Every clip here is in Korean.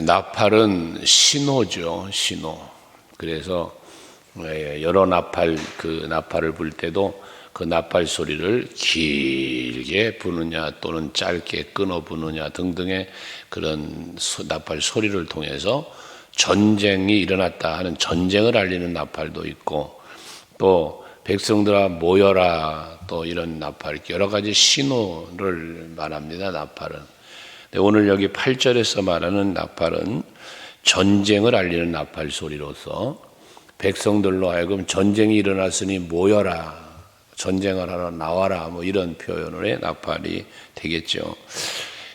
나팔은 신호죠, 신호. 그래서 여러 나팔을 불 때도 그 나팔 소리를 길게 부느냐 또는 짧게 끊어 부느냐 등등의 그런 나팔 소리를 통해서 전쟁이 일어났다 하는 전쟁을 알리는 나팔도 있고, 또 백성들아 모여라, 또 이런 나팔, 여러 가지 신호를 말합니다. 나팔은. 오늘 여기 8절에서 말하는 나팔은 전쟁을 알리는 나팔 소리로서 백성들로 하여금 전쟁이 일어났으니 모여라, 전쟁을 하러 나와라, 뭐 이런 표현의 나팔이 되겠죠.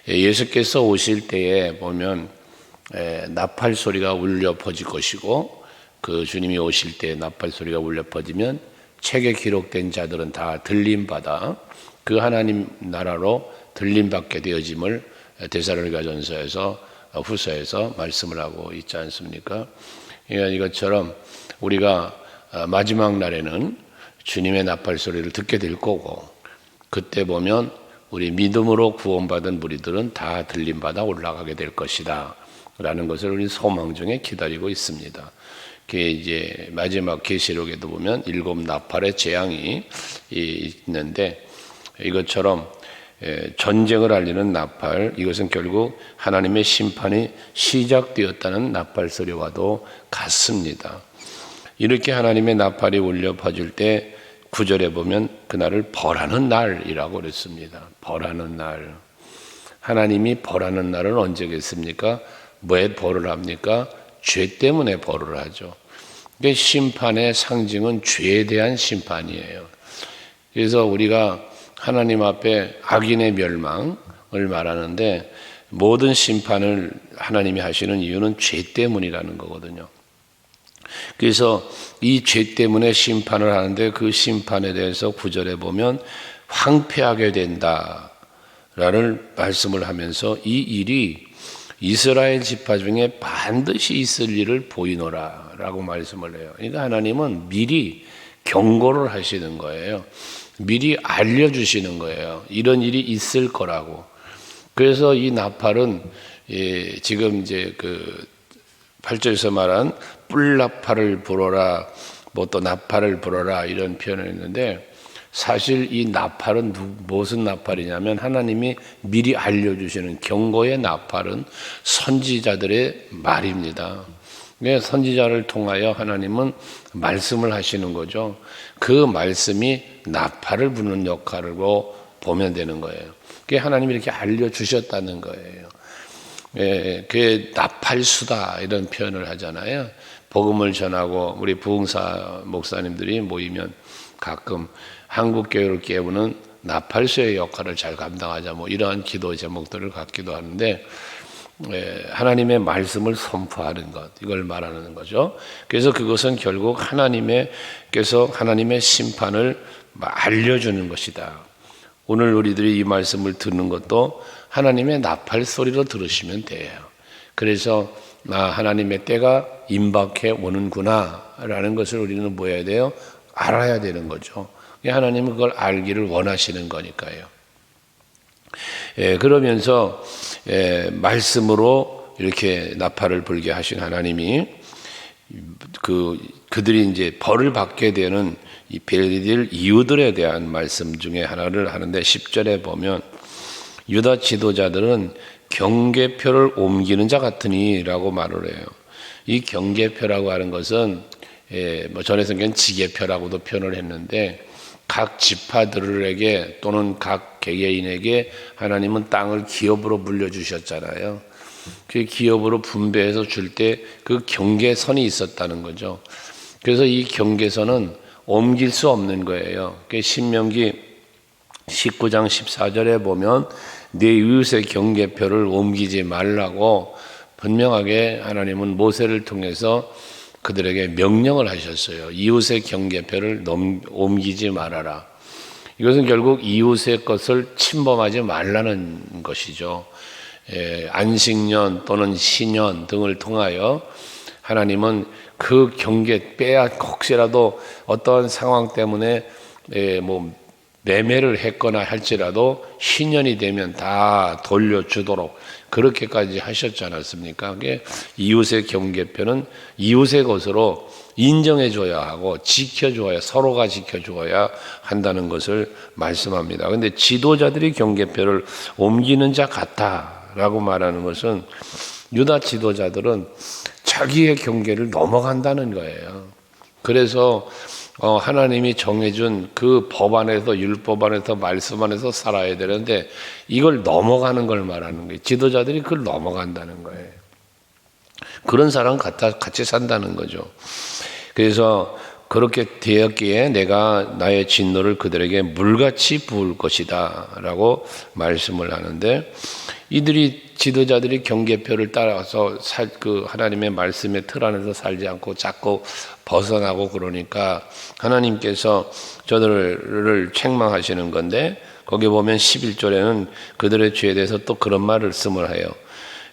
예수께서 오실 때에 보면 나팔 소리가 울려 퍼질 것이고, 그 주님이 오실 때 나팔 소리가 울려 퍼지면 책에 기록된 자들은 다 들림받아 그 하나님 나라로 들림받게 되어짐을 데살로니가전서에서 후서에서 말씀을 하고 있지 않습니까? 이것처럼 우리가 마지막 날에는 주님의 나팔 소리를 듣게 될 거고, 그때 보면 우리 믿음으로 구원받은 무리들은 다 들림받아 올라가게 될 것이다 라는 것을 우리 소망 중에 기다리고 있습니다. 그게 이제 마지막 계시록에도 보면 7 나팔의 재앙이 있는데, 이것처럼 전쟁을 알리는 나팔, 이것은 결국 하나님의 심판이 시작되었다는 나팔 소리와도 같습니다. 이렇게 하나님의 나팔이 울려 퍼질 때 9절에 보면 그날을 벌하는 날이라고 그랬습니다. 벌하는 날. 하나님이 벌하는 날은 언제겠습니까? 왜 벌을 합니까? 죄 때문에 벌을 하죠. 심판의 상징은 죄에 대한 심판이에요. 그래서 우리가 하나님 앞에 악인의 멸망을 말하는데, 모든 심판을 하나님이 하시는 이유는 죄 때문이라는 거거든요. 그래서 이 죄 때문에 심판을 하는데, 그 심판에 대해서 9절에 보면 황폐하게 된다라는 말씀을 하면서 이 일이 이스라엘 지파 중에 반드시 있을 일을 보이노라 라고 말씀을 해요. 그러니까 하나님은 미리 경고를 하시는 거예요. 미리 알려주시는 거예요. 이런 일이 있을 거라고. 그래서 이 나팔은 지금 이제 그 8절에서 말한 뿔나팔을 불어라, 뭐 또 나팔을 불어라 이런 표현을 했는데, 사실 이 나팔은 무슨 나팔이냐면 하나님이 미리 알려주시는 경고의 나팔은 선지자들의 말입니다. 선지자를 통하여 하나님은 말씀을 하시는 거죠. 그 말씀이 나팔을 부는 역할로 보면 되는 거예요. 그게 하나님이 이렇게 알려주셨다는 거예요. 그게 나팔수다 이런 표현을 하잖아요. 복음을 전하고 우리 부흥사 목사님들이 모이면 가끔 한국교회를 깨우는 나팔수의 역할을 잘 감당하자, 뭐 이러한 기도 제목들을 갖기도 하는데, 하나님의 말씀을 선포하는 것, 이걸 말하는 거죠. 그래서 그것은 결국 하나님께서 하나님의 심판을 알려주는 것이다. 오늘 우리들이 이 말씀을 듣는 것도 하나님의 나팔 소리로 들으시면 돼요. 그래서 하나님의 때가 임박해 오는구나 라는 것을 우리는 뭐 해야 돼요? 알아야 되는 거죠. 하나님은 그걸 알기를 원하시는 거니까요. 그러면서 말씀으로 이렇게 나팔을 불게 하신 하나님이 그들이 이제 벌을 받게 되는 이 벨릴 이유들에 대한 말씀 중에 하나를 하는데, 10절에 보면 유다 지도자들은 경계표를 옮기는 자 같으니라고 말을 해요. 이 경계표라고 하는 것은 뭐 전에 성경은 지계표라고도 표현을 했는데, 각 지파들에게 또는 각 개개인에게 하나님은 땅을 기업으로 물려주셨잖아요. 그 기업으로 분배해서 줄 때 그 경계선이 있었다는 거죠. 그래서 이 경계선은 옮길 수 없는 거예요. 신명기 19장 14절에 보면 내 이웃의 경계표를 옮기지 말라고 분명하게 하나님은 모세를 통해서 그들에게 명령을 하셨어요. 이웃의 경계표를 옮기지 말아라. 이것은 결국 이웃의 것을 침범하지 말라는 것이죠. 안식년 또는 신년 등을 통하여 하나님은 그 경계 혹시라도 어떠한 상황 때문에 매매를 했거나 할지라도 신년이 되면 다 돌려주도록 그렇게까지 하셨지 않았습니까? 그게 이웃의 경계표는 이웃의 것으로 인정해줘야 하고 지켜줘야, 서로가 지켜줘야 한다는 것을 말씀합니다. 그런데 지도자들이 경계표를 옮기는 자 같다라고 말하는 것은 유다 지도자들은 자기의 경계를 넘어간다는 거예요. 그래서 하나님이 정해준 그 법 안에서, 율법 안에서, 말씀 안에서 살아야 되는데 이걸 넘어가는 걸 말하는 거예요. 지도자들이 그걸 넘어간다는 거예요. 그런 사람 같이 산다는 거죠. 그래서 그렇게 되었기에 내가 나의 진노를 그들에게 물같이 부을 것이다 라고 말씀을 하는데, 이들이 지도자들이 경계표를 따라서 그 하나님의 말씀의 틀 안에서 살지 않고 자꾸 벗어나고 그러니까 하나님께서 저들을 책망하시는 건데, 거기 보면 11절에는 그들의 죄에 대해서 또 그런 말을 쓰을 해요.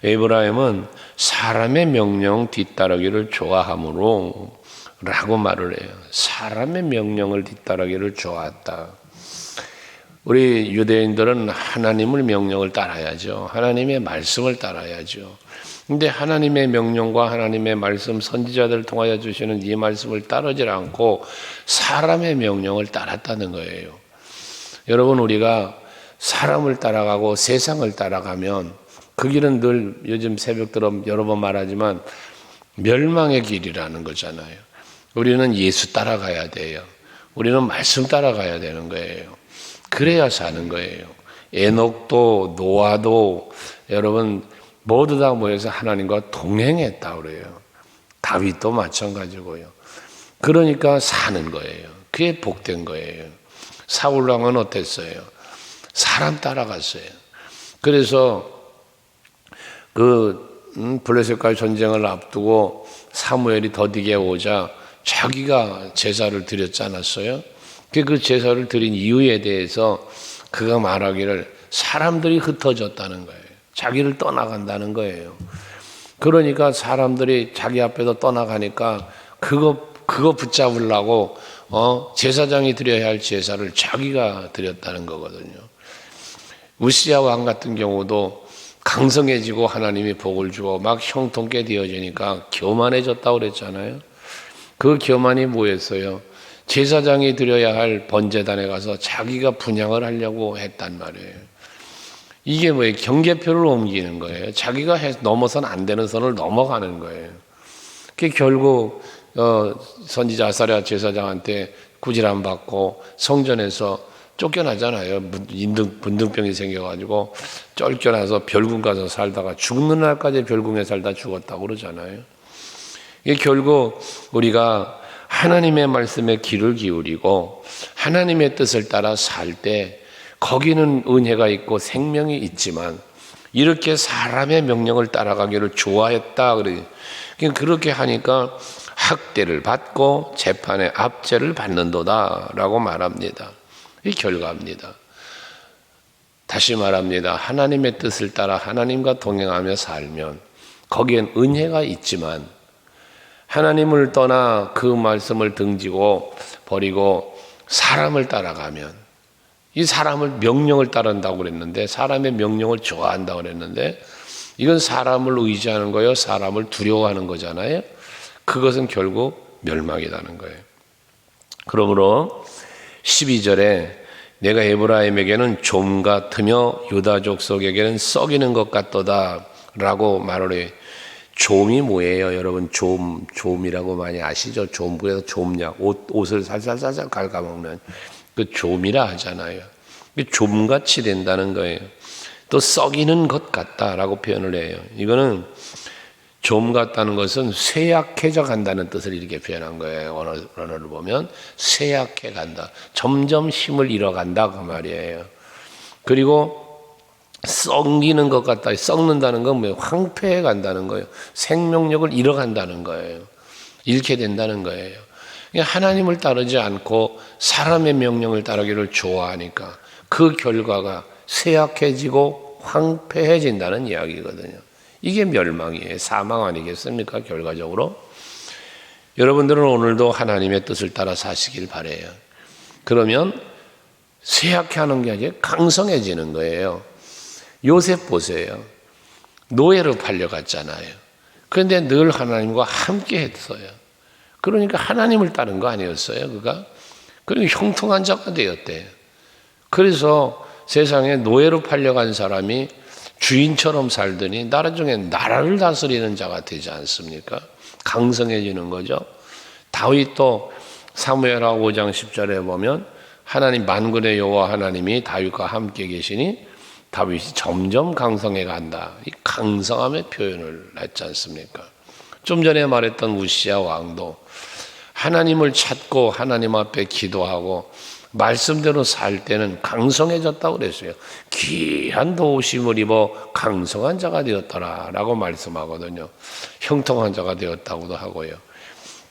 에브라임은 사람의 명령 뒤따르기를 좋아하므로 라고 말을 해요. 사람의 명령을 뒤따르기를 좋아했다. 우리 유대인들은 하나님의 명령을 따라야죠. 하나님의 말씀을 따라야죠. 근데 하나님의 명령과 하나님의 말씀, 선지자들을 통하여 주시는 이 말씀을 따르지 않고 사람의 명령을 따랐다는 거예요. 여러분, 우리가 사람을 따라가고 세상을 따라가면 그 길은 늘 요즘 새벽처럼 여러 번 말하지만 멸망의 길이라는 거잖아요. 우리는 예수 따라가야 돼요. 우리는 말씀 따라가야 되는 거예요. 그래야 사는 거예요. 에녹도 노아도 여러분 모두 다 모여서 하나님과 동행했다 그래요. 다윗도 마찬가지고요. 그러니까 사는 거예요. 그게 복된 거예요. 사울 왕은 어땠어요? 사람 따라갔어요. 그래서 블레셋과의 전쟁을 앞두고 사무엘이 더디게 오자 자기가 제사를 드렸지 않았어요? 그 제사를 드린 이유에 대해서 그가 말하기를 사람들이 흩어졌다는 거예요. 자기를 떠나간다는 거예요. 그러니까 사람들이 자기 앞에서 떠나가니까 그거 붙잡으려고 제사장이 드려야 할 제사를 자기가 드렸다는 거거든요. 우시야 왕 같은 경우도 강성해지고 하나님이 복을 주고 막 형통케 되어지니까 교만해졌다고 그랬잖아요. 그 교만이 뭐였어요? 제사장이 드려야 할 번제단에 가서 자기가 분향을 하려고 했단 말이에요. 이게 뭐예요? 경계표를 옮기는 거예요. 자기가 넘어선 안 되는 선을 넘어가는 거예요. 그게 결국 선지자 아사랴 제사장한테 꾸지람 받고 성전에서 쫓겨나잖아요. 문둥병이 생겨가지고 쫓겨나서 별궁 가서 살다가 죽는 날까지 별궁에 살다 죽었다고 그러잖아요. 이게 결국 우리가 하나님의 말씀에 귀를 기울이고 하나님의 뜻을 따라 살 때 거기는 은혜가 있고 생명이 있지만 이렇게 사람의 명령을 따라가기를 좋아했다. 그렇게 하니까 학대를 받고 재판에 압제를 받는도다라고 말합니다. 이 결과입니다. 다시 말합니다. 하나님의 뜻을 따라 하나님과 동행하며 살면 거기엔 은혜가 있지만 하나님을 떠나 그 말씀을 등지고 버리고 사람을 따라가면, 이 사람을 명령을 따른다고 그랬는데 사람의 명령을 좋아한다고 그랬는데 이건 사람을 의지하는 거예요. 사람을 두려워하는 거잖아요. 그것은 결국 멸망이라는 거예요. 그러므로 12절에 내가 에브라임에게는 좀 같으며 유다 족속에게는 썩이는 것 같도다 라고 말을 해요. 좀이 뭐예요? 여러분 좀이라고 많이 아시죠? 그래서 좀약 옷을 살살살살 갉아먹는 그 좀이라 하잖아요. 좀같이 된다는 거예요. 또 썩이는 것 같다라고 표현을 해요. 이거는 좀 같다는 것은 쇠약해져 간다는 뜻을 이렇게 표현한 거예요. 언어를 보면 쇠약해 간다. 점점 힘을 잃어간다 그 말이에요. 그리고 썩이는 것 같다. 썩는다는 건 뭐예요? 황폐해 간다는 거예요. 생명력을 잃어간다는 거예요. 잃게 된다는 거예요. 하나님을 따르지 않고 사람의 명령을 따르기를 좋아하니까 그 결과가 쇠약해지고 황폐해진다는 이야기거든요. 이게 멸망이에요. 사망 아니겠습니까? 결과적으로. 여러분들은 오늘도 하나님의 뜻을 따라 사시길 바라요. 그러면 쇠약해 하는 게 아니라 강성해지는 거예요. 요셉 보세요. 노예로 팔려갔잖아요. 그런데 늘 하나님과 함께 했어요. 그러니까 하나님을 따른 거 아니었어요, 그가? 그러니까 형통한 자가 되었대요. 그래서 세상에 노예로 팔려간 사람이 주인처럼 살더니 나중에 나라를 다스리는 자가 되지 않습니까? 강성해지는 거죠. 다윗도 사무엘하 5장 10절에 보면 하나님 만군의 여호와 하나님이 다윗과 함께 계시니 다윗이 점점 강성해 간다. 이 강성함의 표현을 했지 않습니까? 좀 전에 말했던 우시야 왕도 하나님을 찾고 하나님 앞에 기도하고 말씀대로 살 때는 강성해졌다고 그랬어요. 귀한 도우심을 입어 강성한 자가 되었더라라고 말씀하거든요. 형통한 자가 되었다고도 하고요.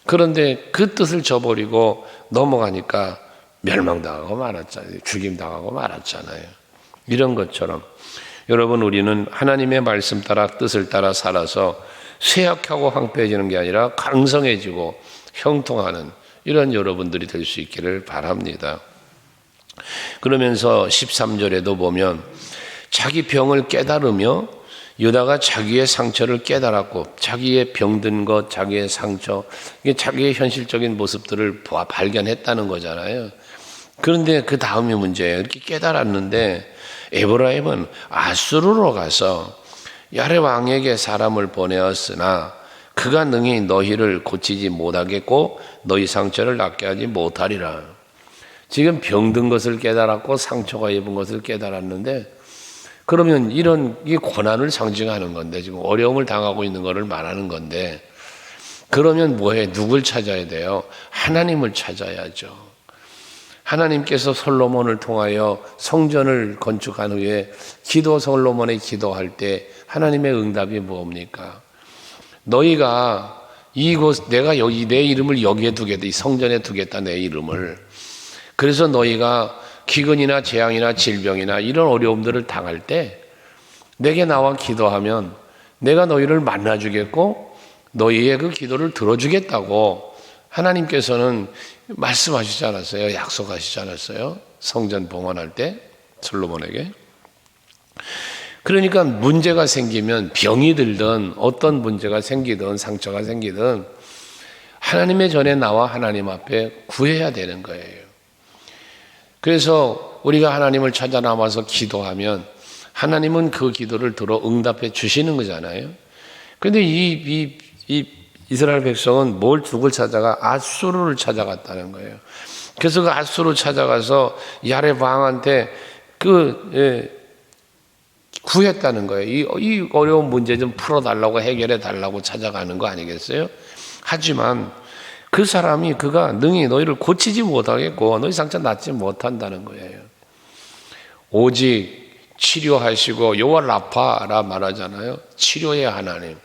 그런데 그 뜻을 저버리고 넘어가니까 멸망당하고 말았잖아요. 죽임당하고 말았잖아요. 이런 것처럼 여러분, 우리는 하나님의 말씀 따라 뜻을 따라 살아서 쇠약하고 황폐해지는 게 아니라 강성해지고 형통하는 이런 여러분들이 될 수 있기를 바랍니다. 그러면서 13절에도 보면 자기 병을 깨달으며 유다가 자기의 상처를 깨달았고, 자기의 병든 것, 자기의 상처, 이게 자기의 현실적인 모습들을 발견했다는 거잖아요. 그런데 그 다음이 문제예요. 이렇게 깨달았는데 에브라임은 아수르로 가서 야레 왕에게 사람을 보내었으나 그가 능히 너희를 고치지 못하겠고 너희 상처를 낫게 하지 못하리라. 지금 병든 것을 깨달았고 상처가 입은 것을 깨달았는데, 그러면 이런 이 고난을 상징하는 건데, 지금 어려움을 당하고 있는 것을 말하는 건데, 그러면 뭐해? 누굴 찾아야 돼요? 하나님을 찾아야죠. 하나님께서 솔로몬을 통하여 성전을 건축한 후에 솔로몬이 기도할 때 하나님의 응답이 뭡니까? 너희가 이곳 내가 여기 내 이름을 여기에 두겠다, 이 성전에 두겠다, 내 이름을. 그래서 너희가 기근이나 재앙이나 질병이나 이런 어려움들을 당할 때 내게 나와 기도하면 내가 너희를 만나주겠고 너희의 그 기도를 들어주겠다고 하나님께서는 말씀하시지 않았어요? 약속하시지 않았어요? 성전 봉헌할 때 솔로몬에게. 그러니까 문제가 생기면, 병이 들든 어떤 문제가 생기든 상처가 생기든 하나님의 전에 나와 하나님 앞에 구해야 되는 거예요. 그래서 우리가 하나님을 찾아 나와서 기도하면 하나님은 그 기도를 들어 응답해 주시는 거잖아요. 그런데 이 이스라엘 백성은 누굴 찾아가? 아수르를 찾아갔다는 거예요. 그래서 그 아수르 찾아가서 야레 왕한테 구했다는 거예요. 이 어려운 문제 좀 풀어달라고, 해결해달라고 찾아가는 거 아니겠어요? 하지만 그 사람이 그가 능히 너희를 고치지 못하겠고 너희 상처 낫지 못한다는 거예요. 오직 치료하시고, 여호와 라파라 말하잖아요. 치료의 하나님,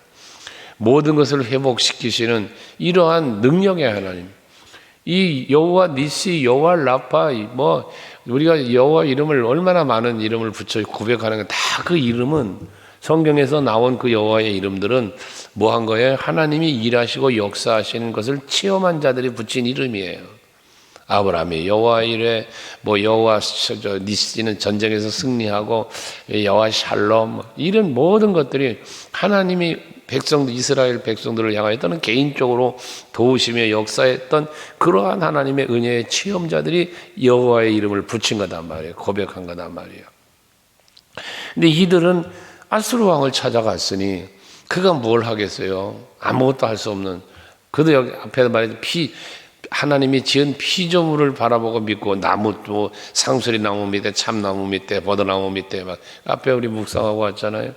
모든 것을 회복시키시는 이러한 능력의 하나님, 이 여호와 니시, 여호와 라파, 우리가 여호와 이름을 얼마나 많은 이름을 붙여 고백하는 다 그 이름은, 성경에서 나온 그 여호와의 이름들은 뭐 한 거예요? 하나님이 일하시고 역사하시는 것을 체험한 자들이 붙인 이름이에요. 아브라함이 여호와 이레, 여호와 니시는 전쟁에서 승리하고, 여호와 샬롬, 이런 모든 것들이 하나님이 이스라엘 백성들을 향하여 또는 개인적으로 도우시며 역사했던 그러한 하나님의 은혜의 체험자들이 여호와의 이름을 붙인 거단 말이에요. 고백한 거단 말이에요. 근데 이들은 아수르 왕을 찾아갔으니 그가 뭘 하겠어요? 아무것도 할 수 없는, 그도 여기 앞에 말했죠. 하나님이 지은 피조물을 바라보고 믿고, 상수리 나무 밑에, 참나무 밑에, 버드나무 밑에, 막 앞에 우리 묵상하고 왔잖아요.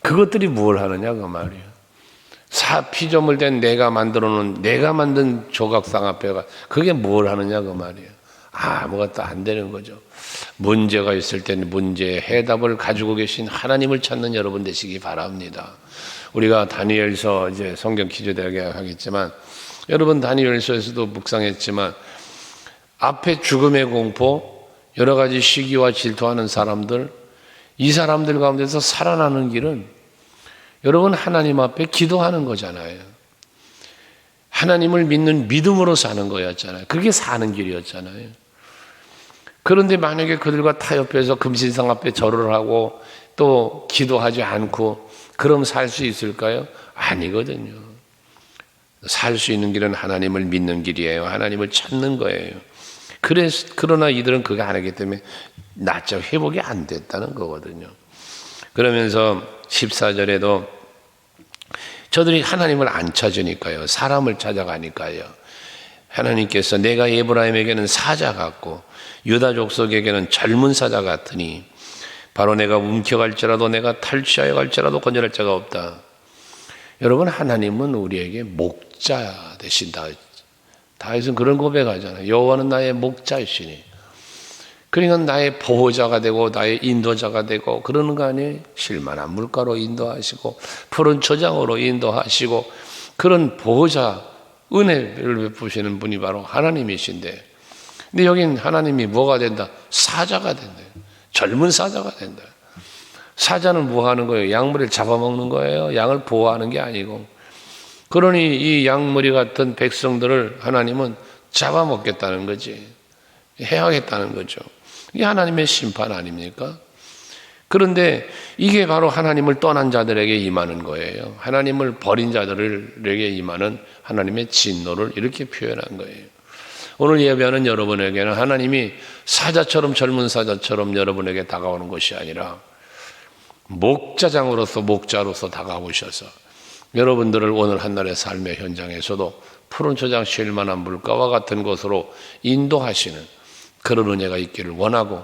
그것들이 뭘 하느냐 그 말이에요. 피조물 된 내가 만든 조각상 앞에가 그게 뭘 하느냐 그 말이에요. 아무것도 안 되는 거죠. 문제가 있을 때는 문제의 해답을 가지고 계신 하나님을 찾는 여러분 되시기 바랍니다. 우리가 다니엘서 이제 성경 기초대학에 하겠지만, 여러분 다니엘서에서도 묵상했지만, 앞에 죽음의 공포, 여러 가지 시기와 질투하는 사람들, 이 사람들 가운데서 살아나는 길은 여러분 하나님 앞에 기도하는 거잖아요. 하나님을 믿는 믿음으로 사는 거였잖아요. 그게 사는 길이었잖아요. 그런데 만약에 그들과 타협해서 금신상 앞에 절을 하고 또 기도하지 않고 그럼 살 수 있을까요? 아니거든요. 살 수 있는 길은 하나님을 믿는 길이에요. 하나님을 찾는 거예요. 그러나 이들은 그거 안 하기 때문에 낫자 회복이 안 됐다는 거거든요. 그러면서 14절에도 저들이 하나님을 안 찾으니까요. 사람을 찾아가니까요. 하나님께서 내가 에브라임에게는 사자 같고 유다 족속에게는 젊은 사자 같으니 바로 내가 움켜갈지라도 내가 탈취하여 갈지라도 건져낼 자가 없다. 여러분, 하나님은 우리에게 목자 되신다. 다윗은 그런 고백하잖아요. 여호와는 나의 목자이시니. 그러니까 나의 보호자가 되고 나의 인도자가 되고 그러는 거 아니에요? 실만한 물가로 인도하시고 푸른 초장으로 인도하시고 그런 보호자 은혜를 베푸시는 분이 바로 하나님이신데, 근데 여긴 하나님이 뭐가 된다? 사자가 된다. 젊은 사자가 된다. 사자는 뭐 하는 거예요? 양머리를 잡아먹는 거예요. 양을 보호하는 게 아니고. 그러니 이 양머리 같은 백성들을 하나님은 잡아먹겠다는 거지. 해하겠다는 거죠. 이게 하나님의 심판 아닙니까? 그런데 이게 바로 하나님을 떠난 자들에게 임하는 거예요. 하나님을 버린 자들에게 임하는 하나님의 진노를 이렇게 표현한 거예요. 오늘 예배하는 여러분에게는 하나님이 사자처럼, 젊은 사자처럼 여러분에게 다가오는 것이 아니라 목자장으로서, 목자로서 다가오셔서 여러분들을 오늘 한날의 삶의 현장에서도 푸른 초장 쉴 만한 물가와 같은 곳으로 인도하시는 그런 은혜가 있기를 원하고,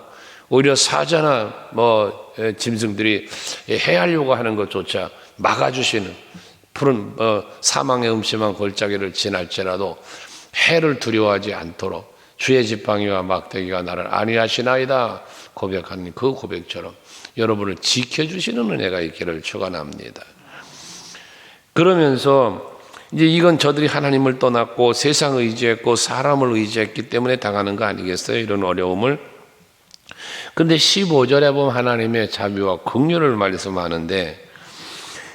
오히려 사자나 짐승들이 해하려고 하는 것조차 막아주시는 푸른 사망의 음침한 골짜기를 지날지라도 해를 두려워하지 않도록 주의 지팡이와 막대기가 나를 안위하시나이다 고백한 그 고백처럼 여러분을 지켜주시는 은혜가 있기를 축원합니다. 그러면서 이제 이건 저들이 하나님을 떠났고 세상을 의지했고 사람을 의지했기 때문에 당하는 거 아니겠어요? 이런 어려움을. 그런데 15절에 보면 하나님의 자비와 긍휼을 말씀하는데,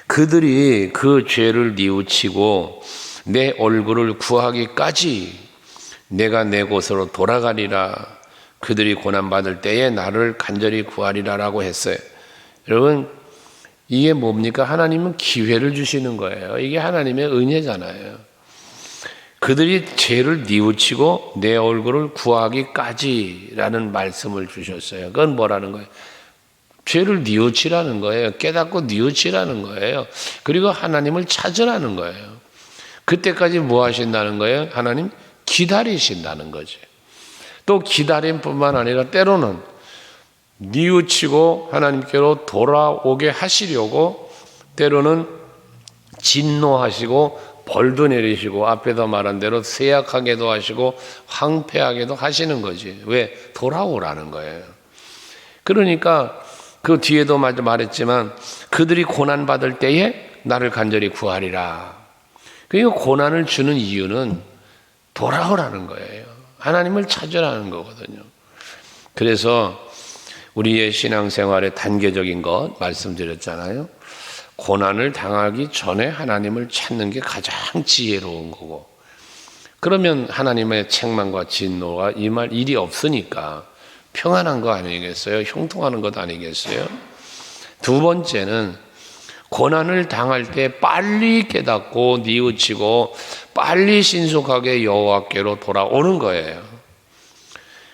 그들이 그 죄를 뉘우치고 내 얼굴을 구하기까지 내가 내 곳으로 돌아가리라. 그들이 고난받을 때에 나를 간절히 구하리라라고 했어요. 여러분, 이게 뭡니까? 하나님은 기회를 주시는 거예요. 이게 하나님의 은혜잖아요. 그들이 죄를 뉘우치고 내 얼굴을 구하기까지라는 말씀을 주셨어요. 그건 뭐라는 거예요? 죄를 뉘우치라는 거예요. 깨닫고 뉘우치라는 거예요. 그리고 하나님을 찾으라는 거예요. 그때까지 뭐 하신다는 거예요? 하나님 기다리신다는 거죠. 또 기다림뿐만 아니라 때로는 뉘우치고 하나님께로 돌아오게 하시려고 때로는 진노하시고 벌도 내리시고 앞에서 말한 대로 쇠약하게도 하시고 황폐하게도 하시는 거지. 왜? 돌아오라는 거예요. 그러니까 그 뒤에도 말했지만 그들이 고난받을 때에 나를 간절히 구하리라. 그러니까 고난을 주는 이유는 돌아오라는 거예요. 하나님을 찾으라는 거거든요. 그래서 우리의 신앙생활의 단계적인 것 말씀드렸잖아요. 고난을 당하기 전에 하나님을 찾는 게 가장 지혜로운 거고, 그러면 하나님의 책망과 진노가 임할 일이 없으니까 평안한 거 아니겠어요? 형통하는 것 아니겠어요? 두 번째는 고난을 당할 때 빨리 깨닫고 뉘우치고 빨리 신속하게 여호와께로 돌아오는 거예요.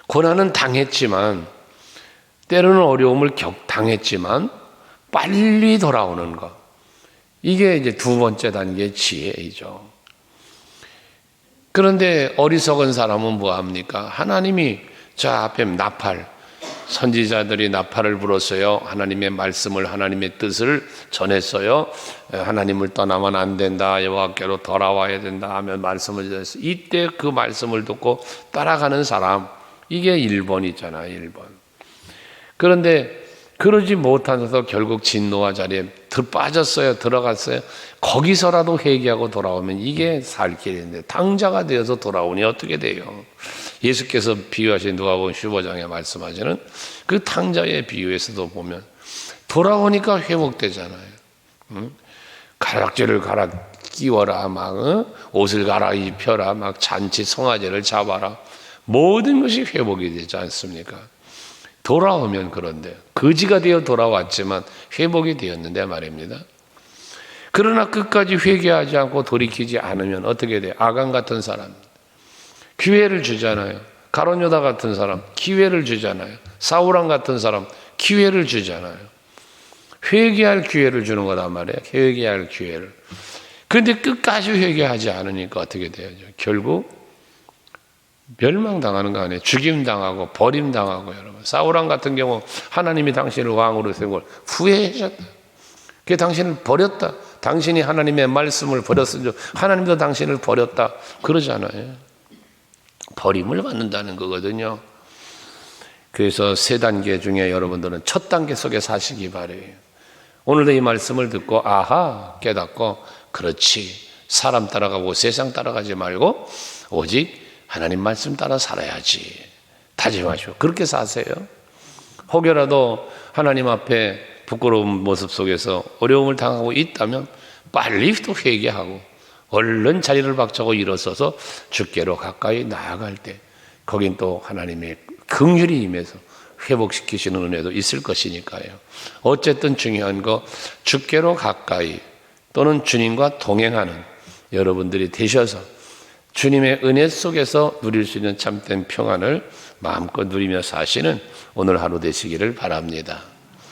고난은 당했지만, 때로는 어려움을 당했지만 빨리 돌아오는 것, 이게 이제 두 번째 단계의 지혜이죠. 그런데 어리석은 사람은 뭐합니까? 하나님이 저 앞에 나팔, 선지자들이 나팔을 불었어요. 하나님의 말씀을, 하나님의 뜻을 전했어요. 하나님을 떠나면 안 된다, 여호와께로 돌아와야 된다 하며 말씀을 전했어요. 이때 그 말씀을 듣고 따라가는 사람, 이게 1번이잖아요. 1번. 그런데 그러지 못하셔서 결국 진노와 자리에 빠졌어요. 들어갔어요. 거기서라도 회개하고 돌아오면 이게 살 길인데, 탕자가 되어서 돌아오니 어떻게 돼요? 예수께서 비유하신 누가복음 15장에 말씀하시는 그 탕자의 비유에서도 보면 돌아오니까 회복되잖아요. 가락지를 갈아 끼워라, 막 옷을 갈아입혀라, 막 잔치 송아지를 잡아라, 모든 것이 회복이 되지 않습니까? 돌아오면 그런데 거지가 되어 돌아왔지만 회복이 되었는데 말입니다. 그러나 끝까지 회개하지 않고 돌이키지 않으면 어떻게 돼요? 아간 같은 사람 기회를 주잖아요. 가룟 유다 같은 사람 기회를 주잖아요. 사울왕 같은 사람 기회를 주잖아요. 회개할 기회를 주는 거단 말이에요. 회개할 기회를. 그런데 끝까지 회개하지 않으니까 어떻게 돼요? 결국 멸망당하는 거 아니에요. 죽임당하고 버림당하고. 여러분 사울왕 같은 경우 하나님이 당신을 왕으로 세운 걸 후회하셨다. 그게 당신을 버렸다. 당신이 하나님의 말씀을 버렸으니 하나님도 당신을 버렸다 그러잖아요. 버림을 받는다는 거거든요. 그래서 세 단계 중에 여러분들은 첫 단계 속에 사시기 바래요. 오늘도 이 말씀을 듣고 아하 깨닫고 그렇지 사람 따라가고 세상 따라가지 말고 오직 하나님 말씀 따라 살아야지 다짐하시오. 그렇게 사세요. 혹여라도 하나님 앞에 부끄러운 모습 속에서 어려움을 당하고 있다면 빨리 또 회개하고 얼른 자리를 박차고 일어서서 주께로 가까이 나아갈 때 거긴 또 하나님의 긍휼이 임해서 회복시키시는 은혜도 있을 것이니까요. 어쨌든 중요한 거 주께로 가까이 또는 주님과 동행하는 여러분들이 되셔서 주님의 은혜 속에서 누릴 수 있는 참된 평안을 마음껏 누리며 사시는 오늘 하루 되시기를 바랍니다.